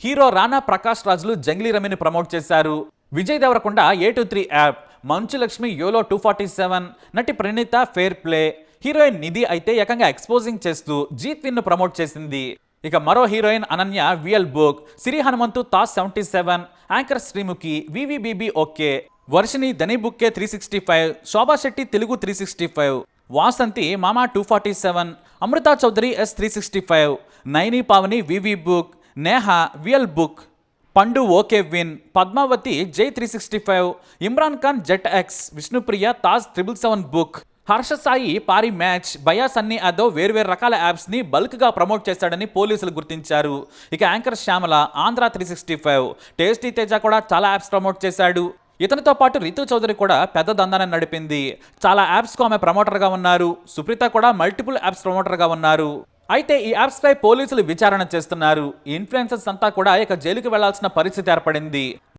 Hero రానా ప్రకాష్ రాజులు Junglee రమిని promote చేశారు. Vijay Devarakonda A23 app, Manchu Lakshmi YOLO 247, నటి ప్రణీత ఫెయిర్ ప్లే, హీరోయిన్ నిధి అయితే ఏకంగా ఎక్స్పోజింగ్ చేస్తూ జీత్ ను ప్రమోట్ చేసింది. ఇక మరో heroine Ananya VL book, Siri Hanumanthu తాస్ 77, anchor Sreemukhi వివిబిబి okay, Varshini ధని బుక్కే 365, శోభా శెట్టి తెలుగు 365, వాసంతి మామా 247, అమృతా చౌదరి S365, నైని పావని వివి బుక్, నేహా విఎల్ బుక్, పండు ఓకే విన్, పద్మావతి జై 365, Imran Khan jet X, Vishnupriya Taj 777 book, Harsha Sai పారి మ్యాచ్, బయా సన్నీ యాదవ్ వేర్వేరు రకాల యాప్స్ని బల్క్గా ప్రమోట్ చేశాడని పోలీసులు గుర్తించారు. ఇక యాంకర్ శ్యామల ఆంధ్ర 365, టేస్టీ తేజ కూడా చాలా యాప్స్ ప్రమోట్ చేశాడు. ఇతనితో పాటు రితు చౌదరి కూడా పెద్ద దందాన్ని నడిపింది. చాలా యాప్స్కు ఆమె ప్రమోటర్గా ఉన్నారు. సుప్రీత కూడా మల్టిపుల్ యాప్స్ ప్రమోటర్గా ఉన్నారు. అయితే ఈ యాప్స్ పై పోలీసులు విచారణ చేస్తున్నారు. ఈ ఇన్ఫ్లుయెన్సర్స్ అంతా కూడా ఇక జైలుకి వెళ్లాల్సిన పరిస్థితి ఏర్పడింది.